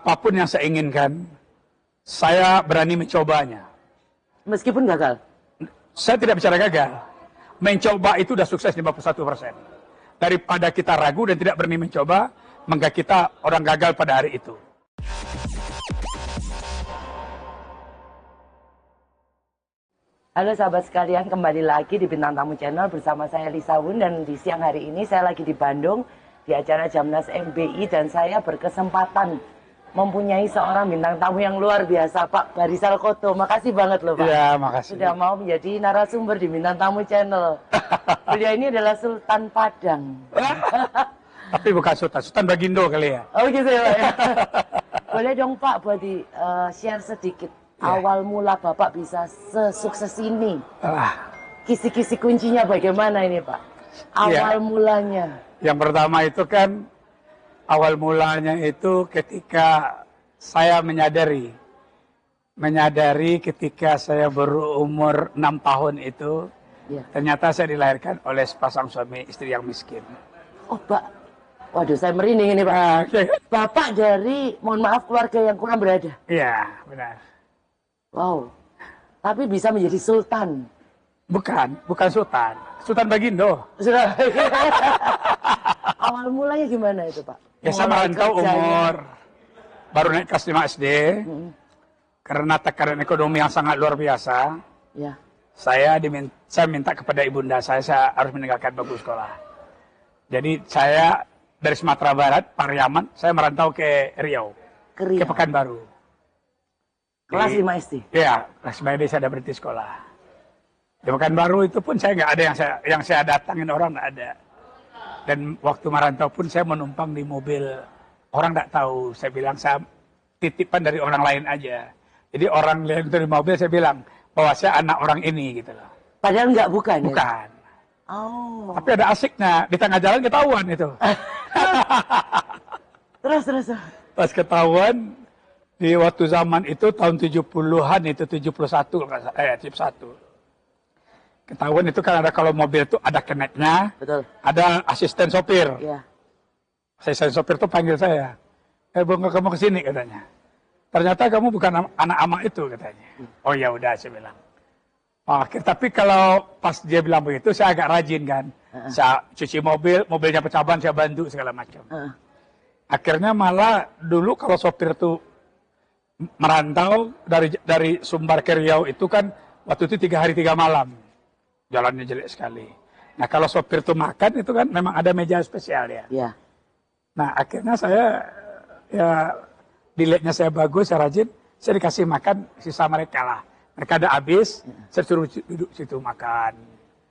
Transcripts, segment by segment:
apapun yang saya inginkan, saya berani mencobanya. Meskipun gagal? Saya tidak bicara gagal. Mencoba itu sudah sukses 51%. Daripada kita ragu dan tidak berani mencoba, maka kita orang gagal pada hari itu. Halo sahabat sekalian, kembali lagi di Bintang Tamu Channel bersama saya Lisa Wun. Dan di siang hari ini saya lagi di Bandung di acara Jamnas MBI, dan saya berkesempatan mempunyai seorang bintang tamu yang luar biasa, Pak Barisal Koto. Makasih banget loh Pak. Ya, makasih. Sudah mau menjadi narasumber di Bintang Tamu Channel. Beliau ini adalah Sultan Padang. Tapi bukan Sultan, Sultan Bagindo kali ya. Oh gitu ya Pak ya. Boleh dong Pak buat di share sedikit. Awal mula Bapak bisa sesukses ini. Kisi-kisi kuncinya bagaimana ini Pak? Awal mulanya. Yang pertama itu kan, awal mulanya itu ketika saya menyadari ketika saya berumur 6 tahun itu, ternyata saya dilahirkan oleh sepasang suami istri yang miskin. Oh Pak, waduh saya merinding ini Pak. Bapak dari, mohon maaf, keluarga yang kurang berada. Iya, benar. Wow, tapi bisa menjadi sultan. Bukan sultan. Sultan Bagindo. Awal mulanya gimana itu Pak? Ya, saya merantau umur baru naik kelas 5 SD. Karena tekanan ekonomi yang sangat luar biasa. Ya. Saya minta kepada ibunda saya harus meninggalkan bangku sekolah. Jadi saya dari Sumatera Barat, Pariaman, saya merantau ke Riau. Ke Pekanbaru. Kelas 5 SD? Iya, kelas 5 SD saya sudah berhenti sekolah. Di Pekanbaru itu pun saya nggak ada yang saya datangin, orang nggak ada. Dan waktu merantau pun saya menumpang di mobil, orang nggak tahu. Saya bilang saya titipan dari orang lain aja. Jadi orang lain dari mobil saya bilang bahwa saya anak orang ini gitu loh. Padahal nggak bukan ya? Bukan. Oh. Tapi ada asiknya, di tengah jalan ketahuan itu. Terus. Pas ketahuan, di waktu zaman itu tahun 70-an itu 71. Ketahuan itu kan ada, kalau mobil itu ada keneknya, betul, ada asisten sopir. Iya. Asisten sopir itu panggil saya. Bung, kamu kesini katanya. Ternyata kamu bukan anak ama itu katanya. Oh ya udah, saya bilang. Tapi kalau pas dia bilang begitu, saya agak rajin kan. Saya cuci mobilnya pecah ban, saya bantu segala macam. Akhirnya malah dulu kalau sopir itu merantau dari Sumbar ke Riau itu kan waktu itu 3 hari 3 malam. Jalannya jelek sekali. Nah kalau sopir itu makan itu kan memang ada meja spesial ya. Iya. Nah akhirnya saya ya diletnya saya bagus, saya rajin, saya dikasih makan sisa mereka lah. Mereka ada habis, saya suruh duduk situ makan.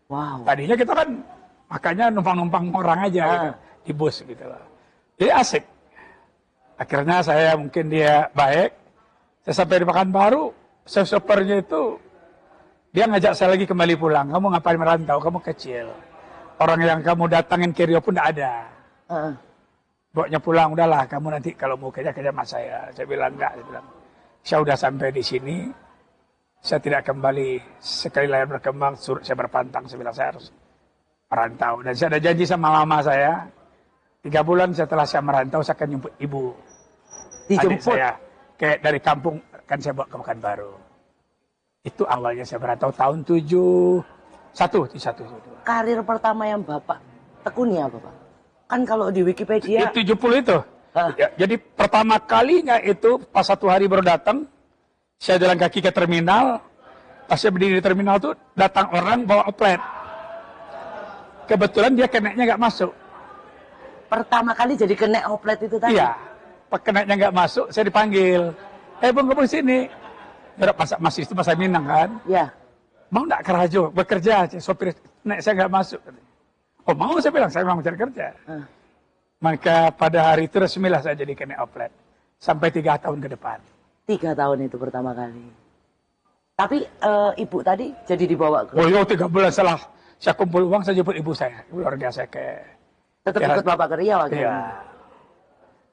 Wow. Tadinya kita kan makannya numpang-numpang orang aja gitu, di bus gitu loh. Jadi asik. Akhirnya saya mungkin dia baik. Saya sampai di Pekanbaru, sopirnya itu dia ngajak saya lagi kembali pulang. Kamu ngapain merantau? Kamu kecil. Orang yang kamu datangin ke Riau pun tidak ada. Bawanya pulang, udahlah. Kamu nanti kalau mau kerja sama saya. Saya bilang enggak. Saya udah sampai di sini. Saya tidak kembali. Sekali layar berkembang, saya berpantang. Saya bilang saya harus merantau. Dan saya ada janji sama mama saya. 3 bulan setelah saya merantau, saya akan jemput ibu. Dijemput? Adik saya. Kayak dari kampung, kan saya bawa ke Pekanbaru. Itu awalnya saya merantau tahun 71. Karir pertama yang Bapak tekuni apa Pak? Kan kalau di Wikipedia... Di 70 itu. Ya, jadi pertama kalinya itu pas satu hari baru datang, saya jalan kaki ke terminal, pas saya berdiri di terminal tuh datang orang bawa oplet. Kebetulan dia keneknya nggak masuk. Pertama kali jadi kenek oplet itu tadi? Iya. Keneknya nggak masuk, saya dipanggil. Bung, kamu sini. Masih itu masa Minang kan? Iya. Mau nggak ke Rajo bekerja? Sopir nek saya nggak masuk. Oh mau, saya bilang, saya memang mencari kerja. Maka pada hari itu resmilah saya jadi kenek oplet. Sampai 3 tahun ke depan. 3 tahun itu pertama kali. Tapi ibu tadi jadi dibawa ke... Oh iya, 3 bulan setelah saya kumpul uang, saya jemput ibu saya. Luar biasa tetap ikut Bapak ke Riau akhirnya? Iya.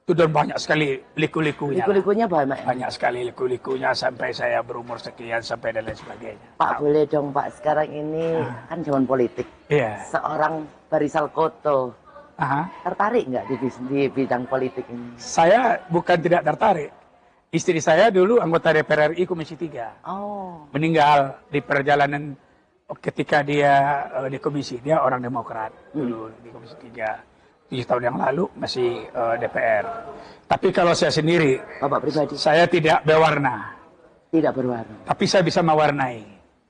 Itu dan banyak sekali liku-likunya. Liku-likunya banyak? Banyak sekali liku-likunya sampai saya berumur sekian, sampai dan lain sebagainya. Pak, boleh dong Pak, sekarang ini kan zaman politik. Iya. Seorang Barisal Koto Tertarik nggak di bidang politik ini? Saya bukan tidak tertarik. Istri saya dulu anggota DPR RI Komisi 3. Oh. Meninggal di perjalanan ketika dia di komisi. Dia orang Demokrat dulu di Komisi 3. 7 tahun yang lalu masih DPR. Tapi kalau saya sendiri, Bapak pribadi, saya tidak berwarna. Tidak berwarna. Tapi saya bisa mewarnai.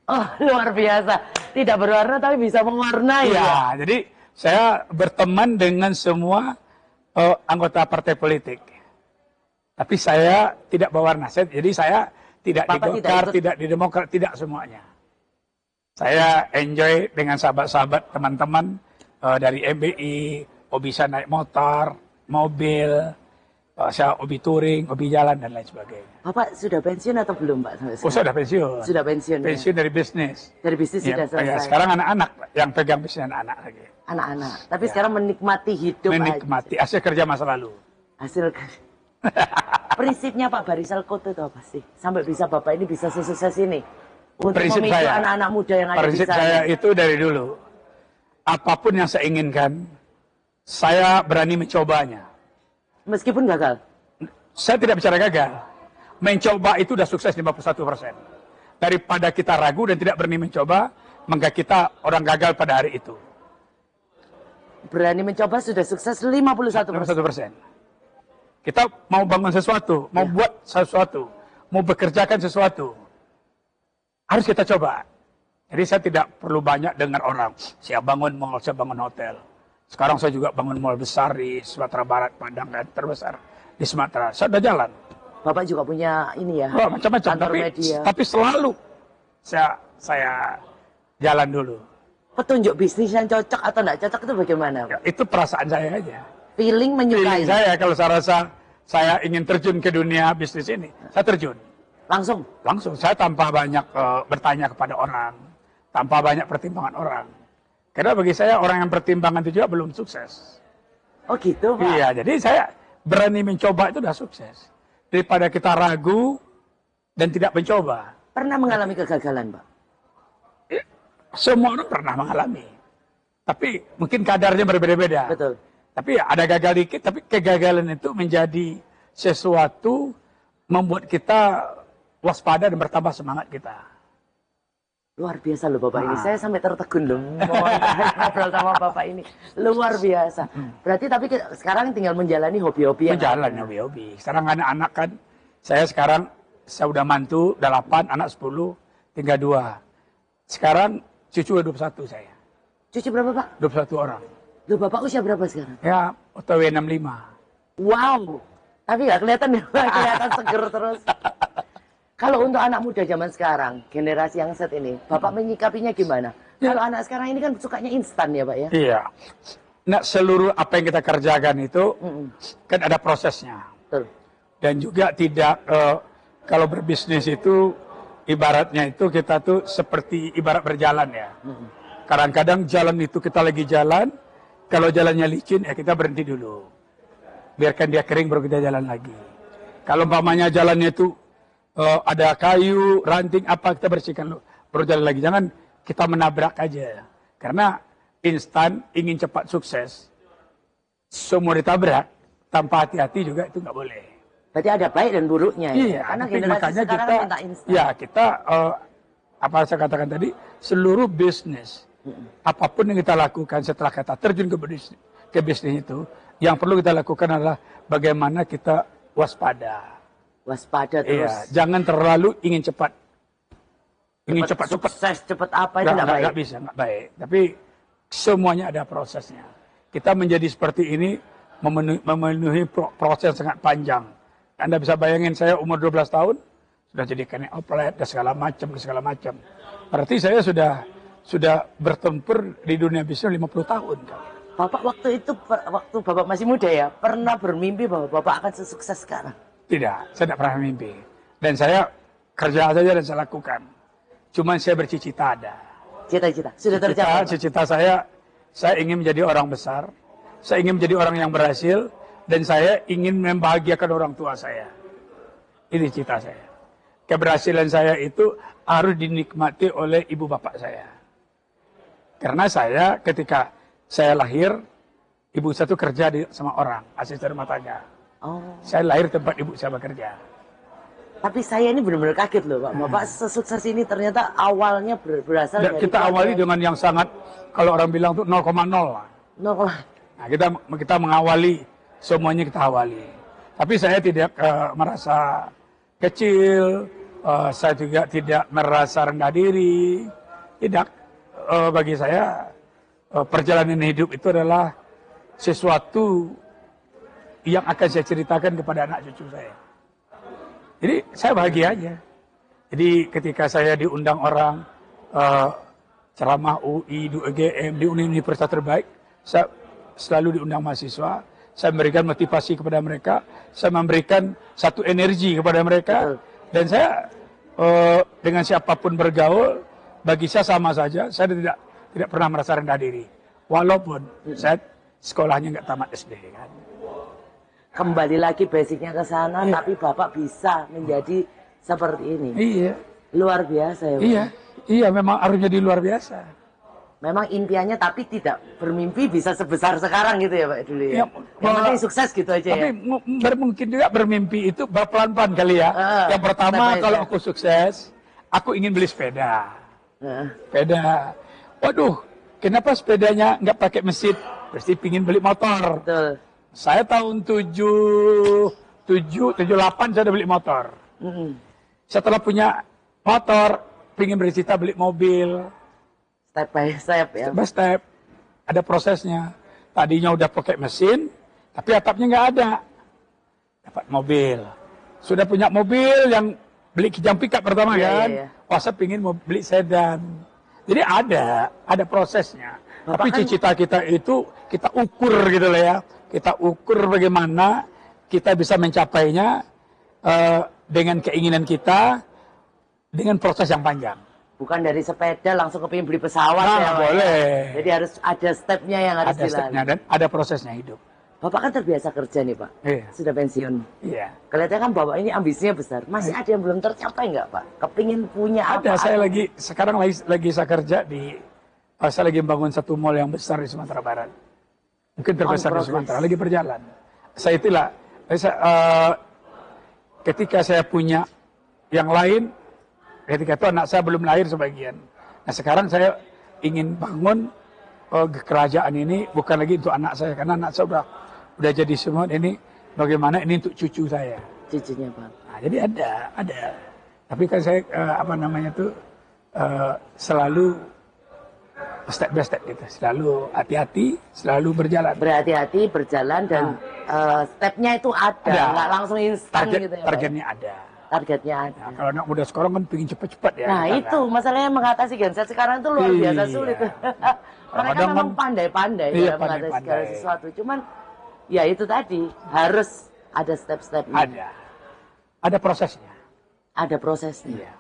Oh, luar biasa. Tidak berwarna tapi bisa mewarnai. Iya, jadi saya berteman dengan semua anggota partai politik. Tapi saya tidak berwarna. Jadi saya tidak di Golkar, tidak di Demokrat, tidak semuanya. Saya enjoy dengan sahabat-sahabat, teman-teman dari MBI, hobi saya naik motor, mobil, saya hobi touring, hobi jalan, dan lain sebagainya. Bapak sudah pensiun atau belum, Pak? Oh, sudah pensiun. Sudah pensiun. Pensiun dari bisnis. Dari bisnis ya, sudah selesai. Ya, sekarang anak-anak yang pegang bisnis anak-anak lagi. Anak-anak. Tapi sekarang menikmati hidup menikmati aja. Hasil kerja masa lalu. Hasil prinsipnya Pak Barisal Koto itu apa sih? Sampai bisa Bapak ini bisa sukses ini. Untuk prinsip memicu saya, anak-anak muda yang ada di sana. Prinsip saya itu dari dulu. Apapun yang saya inginkan, saya berani mencobanya. Meskipun gagal? Saya tidak bicara gagal. Mencoba itu sudah sukses 51%. Daripada kita ragu dan tidak berani mencoba, maka kita orang gagal pada hari itu. Berani mencoba sudah sukses 51%. Kita mau bangun sesuatu, mau buat sesuatu, mau bekerjakan sesuatu, harus kita coba. Jadi saya tidak perlu banyak dengar orang, saya bangun mall, saya bangun hotel. Sekarang saya juga bangun mall besar di Sumatera Barat, Padang, dan terbesar di Sumatera. Saya sudah jalan. Bapak juga punya ini ya, macam-macam, tapi selalu saya jalan dulu. Petunjuk bisnis yang cocok atau tidak cocok itu bagaimana? Ya, itu perasaan saya aja. Feeling menyukai. Feeling saya kalau saya rasa saya ingin terjun ke dunia bisnis ini, saya terjun. Langsung? Langsung, saya tanpa banyak bertanya kepada orang, tanpa banyak pertimbangan orang. Karena bagi saya orang yang pertimbangan itu juga belum sukses. Oh gitu Pak? Iya, jadi saya berani mencoba itu udah sukses. Daripada kita ragu dan tidak mencoba. Pernah mengalami kegagalan Pak? Semua orang pernah mengalami. Tapi mungkin kadarnya berbeda-beda. Betul. Tapi ada gagal dikit, tapi kegagalan itu menjadi sesuatu membuat kita waspada dan bertambah semangat kita. Luar biasa loh Bapak ini. Saya sampai tertegun loh mau ngobrol sama Bapak ini. Luar biasa. Berarti tapi sekarang tinggal menjalani hobi-hobi. Menjalani hobi-hobi. Sekarang anak-anak kan, saya udah mantu, udah 8, anak 10, tinggal 2. Sekarang cucu 21 saya. Cucu berapa Pak? 21 orang. Loh Bapak usia berapa sekarang? Ya, OTW 65. Wow. Tapi nggak kelihatan ya, kelihatan seger terus. Kalau untuk anak muda zaman sekarang, generasi yang set ini, Bapak menyikapinya gimana? Ya. Kalau anak sekarang ini kan sukanya instan ya Pak ya? Iya. Nah, seluruh apa yang kita kerjakan itu kan ada prosesnya. Betul. Dan juga tidak, kalau berbisnis itu ibaratnya itu kita tuh seperti ibarat berjalan ya. Kadang-kadang jalan itu kita lagi jalan, kalau jalannya licin ya kita berhenti dulu. Biarkan dia kering baru kita jalan lagi. Kalau umpamanya jalannya itu ada kayu, ranting, apa kita bersihkan baru jalan lagi. Jangan kita menabrak aja. Karena instan ingin cepat sukses, semua ditabrak tanpa hati-hati juga itu nggak boleh. Berarti ada baik dan buruknya ya. Iya, Karena generasi sekarang kita, minta instan. Ya kita apa saya katakan tadi, seluruh bisnis apapun yang kita lakukan setelah kita terjun ke bisnis itu, yang perlu kita lakukan adalah bagaimana kita waspada. Waspada terus. Iya, jangan terlalu ingin cepat. Ingin cepat. Sukses cepat apa itu nggak baik. Nggak bisa, nggak baik. Tapi semuanya ada prosesnya. Kita menjadi seperti ini memenuhi proses sangat panjang. Anda bisa bayangin saya umur 12 tahun sudah jadi connect outlet dan segala macam. Berarti saya sudah bertempur di dunia bisnis 50 tahun. Bapak waktu Bapak masih muda ya, pernah bermimpi bahwa Bapak akan sesukses sekarang? Tidak, saya tidak pernah mimpi. Dan saya kerja saja dan saya lakukan. Cuman saya bercita-cita ada. Cita-cita, sudah tercapai? Cita-cita saya ingin menjadi orang besar. Saya ingin menjadi orang yang berhasil. Dan saya ingin membahagiakan orang tua saya. Ini cita saya. Keberhasilan saya itu harus dinikmati oleh ibu bapak saya. Karena saya ketika saya lahir, ibu saya tuh kerja sama orang, asisten rumah tangga. Oh. Saya lahir tempat ibu saya bekerja. Tapi saya ini benar-benar kaget loh Pak. Bapak sesukses ini ternyata awalnya berasal dari... Kita awali dengan yang sangat, kalau orang bilang tuh 0,0 lah. 0, Nah, kita mengawali, semuanya kita awali. Tapi saya tidak merasa kecil, saya juga tidak merasa rendah diri. Tidak, bagi saya perjalanan hidup itu adalah sesuatu yang akan saya ceritakan kepada anak cucu saya. Jadi saya bahagia aja. Jadi ketika saya diundang orang ceramah UI, di UGM, di universitas terbaik, saya selalu diundang mahasiswa. Saya memberikan motivasi kepada mereka, saya memberikan satu energi kepada mereka, dan saya dengan siapapun bergaul, bagi saya sama saja. Saya tidak pernah merasa rendah diri, walaupun saya sekolahnya nggak tamat SD kan. Kembali lagi basicnya ke sana, tapi Bapak bisa menjadi seperti ini. Iya. Luar biasa ya Pak. Iya, memang harus jadi luar biasa. Memang impiannya tapi tidak bermimpi bisa sebesar sekarang gitu ya Pak dulu ya. Yang penting sukses gitu aja tapi ya. mungkin juga bermimpi itu pelan-pelan kali ya. Yang pertama kalau aku sukses, aku ingin beli sepeda. Sepeda. Waduh, kenapa sepedanya nggak pakai mesin? Pasti pingin beli motor. Betul. Saya tahun 78 saya udah beli motor. Setelah punya motor, pingin bercita beli mobil. Step by step ya. Step by step. Ada prosesnya. Tadinya udah pakai mesin, tapi atapnya nggak ada. Dapat mobil. Sudah punya mobil yang beli kijang pickup pertama kan. Wah, saya pingin mau beli sedan. Jadi ada prosesnya. Tapi cita-cita kita itu kita ukur gitu lah ya. Kita ukur bagaimana kita bisa mencapainya dengan keinginan kita, dengan proses yang panjang. Bukan dari sepeda langsung kepingin beli pesawat ya. Boleh. Jadi harus ada stepnya yang harus dilalui. Ada stepnya dan ada prosesnya hidup. Bapak kan terbiasa kerja nih Pak. Iya. Sudah pensiun. Iya. Kelihatannya kan Bapak ini ambisinya besar. Masih ada yang belum tercapai nggak Pak? Kepingin punya apa? Ada, saya sekarang lagi saya kerja saya lagi membangun satu mall yang besar di Sumatera Barat. Mungkin terbesar di Sumatera, lagi berjalan. Ketika saya punya yang lain, ketika itu anak saya belum lahir sebagian. Nah sekarang saya ingin bangun kerajaan ini bukan lagi untuk anak saya, karena anak saya udah jadi semua. Ini bagaimana ini untuk cucu saya. Cucunya Pak. Nah, jadi ada. Tapi kan saya selalu step by step gitu, selalu hati-hati, selalu berjalan. Berhati-hati, berjalan dan stepnya itu ada, nggak langsung instan gitu ya. Targetnya ada. Targetnya ada. Nah, kalau anak muda sekarang kan pengen cepat-cepat ya. Nah itu masalahnya mengatasi Gen Z sekarang itu luar biasa sulit. Mereka memang pandai-pandai dalam mengatasi segala sesuatu. Cuman ya itu tadi harus ada step-stepnya. Ada prosesnya. Ada prosesnya. Iya.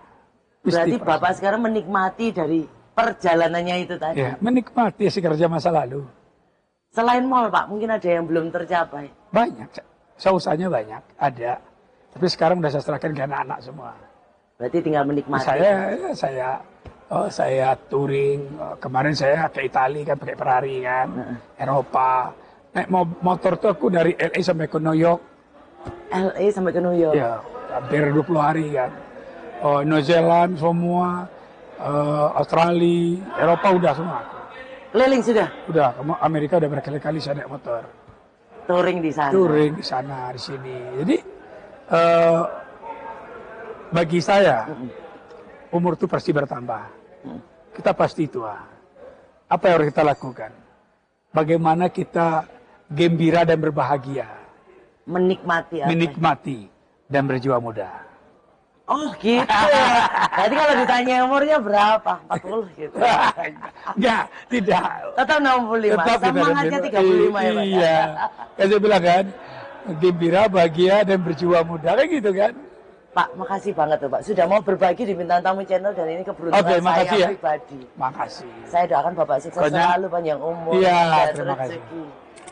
Berarti Bapak sekarang menikmati dari perjalanannya itu tadi. Ya, menikmati si kerja masa lalu. Selain mall Pak, mungkin ada yang belum tercapai. Banyak, usahanya banyak, ada. Tapi sekarang udah saya serahkan ke anak-anak semua. Berarti tinggal menikmati. Saya touring. Kemarin saya ke Italia kan pakai Ferrari kan, Eropa. Naik motor tuh aku dari LA sampai ke New York. LA sampai ke New York. Ya, hampir 20 hari kan. New Zealand semua. Australia, Eropa udah semua. Keliling sudah? Udah, Amerika udah berkali-kali saya naik motor. Touring di sana? Touring di sana, di sini. Jadi, bagi saya, umur itu pasti bertambah. Kita pasti tua. Apa yang harus kita lakukan? Bagaimana kita gembira dan berbahagia? Menikmati apa? Menikmati dan berjiwa muda. Oh gitu ya. Jadi kalau ditanya umurnya berapa? 40 gitu. Enggak, tidak. Tetap 65. Semangatnya 35 ya Pak. Iya. Kayak saya bilang kan, gembira, bahagia, dan berjiwa muda. Kayak gitu kan. Pak, makasih banget tuh Pak. Sudah mau berbagi di Bintang Tamu Channel dan ini keberuntungan saya pribadi. Makasih. Saya doakan Bapak sukses selalu, panjang umur. Iya, terima kasih.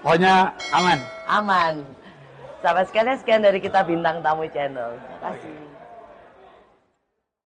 Pokoknya aman. Aman. Sahabat sekalian, sekian dari kita Bintang Tamu Channel. Terima kasih.